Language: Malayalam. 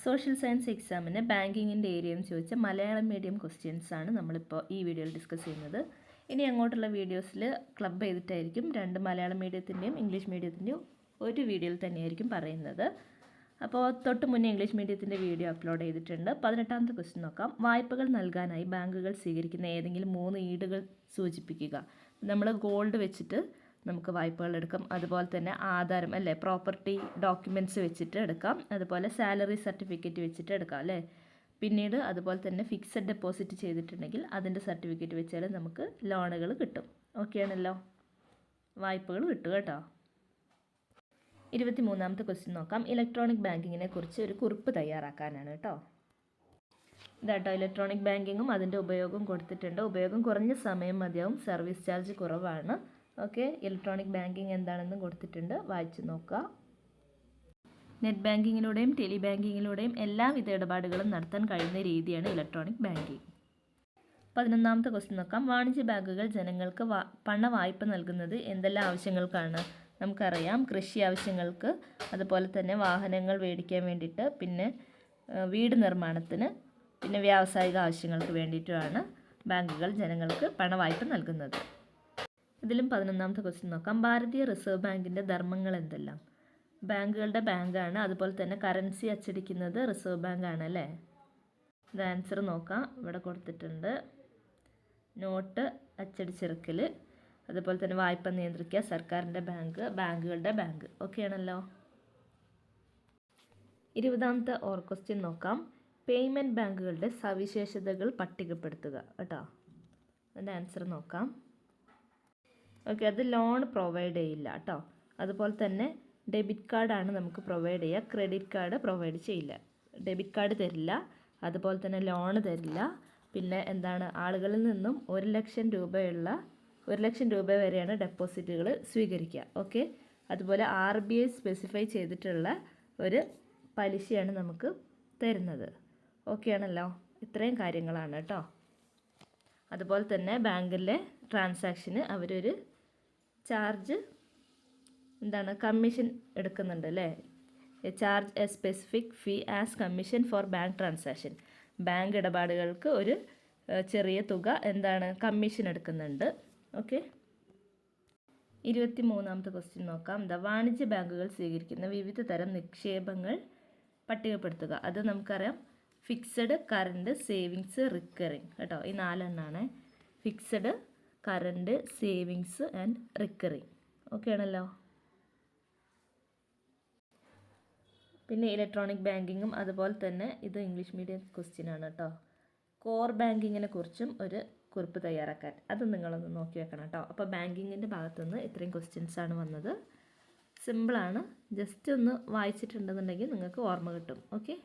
സോഷ്യൽ സയൻസ് എക്സാമിന് ബാങ്കിങ്ങിൻ്റെ ഏരിയയെന്ന് ചോദിച്ച മലയാളം മീഡിയം ക്വസ്റ്റ്യൻസ് ആണ് നമ്മളിപ്പോൾ ഈ വീഡിയോയിൽ ഡിസ്കസ് ചെയ്യുന്നത്. ഇനി അങ്ങോട്ടുള്ള വീഡിയോസിൽ ക്ലബ് ചെയ്തിട്ടായിരിക്കും രണ്ട് മലയാളം മീഡിയത്തിൻ്റെയും ഇംഗ്ലീഷ് മീഡിയത്തിൻ്റെയും ഒരു വീഡിയോയിൽ തന്നെയായിരിക്കും പറയുന്നത്. അപ്പോൾ തൊട്ട് മുന്നേ ഇംഗ്ലീഷ് മീഡിയത്തിൻ്റെ വീഡിയോ അപ്ലോഡ് ചെയ്തിട്ടുണ്ട്. 18ാമത്തെ ക്വസ്റ്റ്യൻ നോക്കാം. വായ്പകൾ നൽകാനായി ബാങ്കുകൾ സ്വീകരിക്കുന്ന ഏതെങ്കിലും 3 ഈടുകൾ സൂചിപ്പിക്കുക. നമ്മൾ ഗോൾഡ് വെച്ചിട്ട് നമുക്ക് വായ്പകൾ എടുക്കാം. അതുപോലെ തന്നെ ആധാരം അല്ലേ, പ്രോപ്പർട്ടി ഡോക്യുമെൻറ്റ്സ് വെച്ചിട്ട് എടുക്കാം. അതുപോലെ സാലറി സർട്ടിഫിക്കറ്റ് വെച്ചിട്ട് എടുക്കാം അല്ലേ. പിന്നീട് അതുപോലെ തന്നെ ഫിക്സഡ് ഡെപ്പോസിറ്റ് ചെയ്തിട്ടുണ്ടെങ്കിൽ അതിൻ്റെ സർട്ടിഫിക്കറ്റ് വെച്ചാൽ നമുക്ക് ലോണുകൾ കിട്ടും. ഓക്കെ ആണല്ലോ, വായ്പകൾ കിട്ടും കേട്ടോ. 23ാമത്തെ ക്വസ്റ്റ്യൻ നോക്കാം. ഇലക്ട്രോണിക് ബാങ്കിങ്ങിനെ കുറിച്ച് ഒരു കുറിപ്പ് തയ്യാറാക്കാനാണ് കേട്ടോ. ഇതാട്ടോ ഇലക്ട്രോണിക് ബാങ്കിങ്ങും അതിൻ്റെ ഉപയോഗം കൊടുത്തിട്ടുണ്ട്. ഉപയോഗം കുറഞ്ഞ സമയം മതിയാവും, സർവീസ് ചാർജ് കുറവാണ്. ഓക്കെ, ഇലക്ട്രോണിക് ബാങ്കിങ് എന്താണെന്നും കൊടുത്തിട്ടുണ്ട്, വായിച്ചു നോക്കുക. നെറ്റ് ബാങ്കിങ്ങിലൂടെയും ടെലി ബാങ്കിങ്ങിലൂടെയും എല്ലാവിധ ഇടപാടുകളും നടത്താൻ കഴിയുന്ന രീതിയാണ് ഇലക്ട്രോണിക് ബാങ്കിങ്. 11ാമത്തെ ക്വസ്റ്റ്യൻ നോക്കാം. വാണിജ്യ ബാങ്കുകൾ ജനങ്ങൾക്ക് പണവായ്പ നൽകുന്നത് എന്തെല്ലാം ആവശ്യങ്ങൾക്കാണ്? നമുക്കറിയാം, കൃഷി ആവശ്യങ്ങൾക്ക്, അതുപോലെ തന്നെ വാഹനങ്ങൾ മേടിക്കാൻ വേണ്ടിയിട്ട്, പിന്നെ വീട് നിർമ്മാണത്തിന്, പിന്നെ വ്യാവസായിക ആവശ്യങ്ങൾക്ക് വേണ്ടിയിട്ടുമാണ് ബാങ്കുകൾ ജനങ്ങൾക്ക് പണവായ്പ നൽകുന്നത്. ഇതിലും 11ാമത്തെ ക്വസ്റ്റ്യൻ നോക്കാം. ഭാരതീയ റിസർവ് ബാങ്കിൻ്റെ ധർമ്മങ്ങൾ എന്തെല്ലാം? ബാങ്കുകളുടെ ബാങ്കാണ്, അതുപോലെ തന്നെ കറൻസി അച്ചടിക്കുന്നത് റിസർവ് ബാങ്കാണ് അല്ലേ. ഇത് ആൻസർ നോക്കാം, ഇവിടെ കൊടുത്തിട്ടുണ്ട്. നോട്ട് അച്ചടിച്ചിറക്കൽ, അതുപോലെ തന്നെ വായ്പ നിയന്ത്രിക്കുക സർക്കാരിൻ്റെ ബാങ്ക്, ബാങ്കുകളുടെ ബാങ്ക്. ഓക്കെ ആണല്ലോ. 20ാമത്തെ ക്വസ്റ്റ്യൻ നോക്കാം. പേയ്മെൻറ്റ് ബാങ്കുകളുടെ സവിശേഷതകൾ പട്ടികപ്പെടുത്തുക കേട്ടോ. അതിൻ്റെ ആൻസർ നോക്കാം. ഓക്കെ, അത് ലോൺ പ്രൊവൈഡ് ചെയ്യില്ല കേട്ടോ. അതുപോലെ തന്നെ ഡെബിറ്റ് കാർഡാണ് നമുക്ക് പ്രൊവൈഡ് ചെയ്യുക, ക്രെഡിറ്റ് കാർഡ് പ്രൊവൈഡ് ചെയ്യില്ല. ഡെബിറ്റ് കാർഡ് തരില്ല, അതുപോലെ തന്നെ ലോൺ തരില്ല. പിന്നെ എന്താണ്, ആളുകളിൽ നിന്നും 1 ലക്ഷം രൂപ വരെയാണ് ഡെപ്പോസിറ്റുകൾ സ്വീകരിക്കുക. ഓക്കെ, അതുപോലെ RBI സ്പെസിഫൈ ചെയ്തിട്ടുള്ള ഒരു പലിശയാണ് നമുക്ക് തരുന്നത്. ഓക്കെ ആണല്ലോ, ഇത്രയും കാര്യങ്ങളാണ് കേട്ടോ. അതുപോലെ തന്നെ ബാങ്കിലെ ട്രാൻസാക്ഷന് അവരൊരു ചാർജ് കമ്മീഷൻ എടുക്കുന്നുണ്ട് അല്ലേ. Charge a specific fee as commission for bank transaction. Bank ഇടപാടുകൾക്ക് ഒരു ചെറിയ തുക കമ്മീഷൻ എടുക്കുന്നുണ്ട്. ഓക്കെ, 23ാമത്തെ ക്വസ്റ്റ്യൻ നോക്കാം. വാണിജ്യ ബാങ്കുകൾ സ്വീകരിക്കുന്ന വിവിധ തരം നിക്ഷേപങ്ങൾ പട്ടികപ്പെടുത്തുക. അത് നമുക്കറിയാം, ഫിക്സഡ്, കറണ്ട്, സേവിങ്സ്, റിക്കറിങ് കേട്ടോ. ഈ 4 എണ്ണമാണ്. Fixed, current, savings and recurring. Okay ആണല്ലോ. പിന്നെ ഇലക്ട്രോണിക് ബാങ്കിങ്ങും അതുപോലെ തന്നെ ഇത് ഇംഗ്ലീഷ് മീഡിയം ക്വസ്റ്റ്യൻ ആണ് കേട്ടോ. കോർ ബാങ്കിങ്ങിനെ കുറിച്ചും ഒരു കുറിപ്പ് തയ്യാറാക്കാൻ, അത് നിങ്ങളൊന്ന് നോക്കി വെക്കണം കേട്ടോ. അപ്പോൾ ബാങ്കിങ്ങിൻ്റെ ഭാഗത്തുനിന്ന് ഇത്രയും ക്വസ്റ്റ്യൻസ് ആണ് വന്നത്. സിമ്പിളാണ്, ജസ്റ്റ് ഒന്ന് വായിച്ചിട്ടുണ്ടെന്നുണ്ടെങ്കിൽ നിങ്ങൾക്ക് ഓർമ്മ കിട്ടും. ഓക്കെ.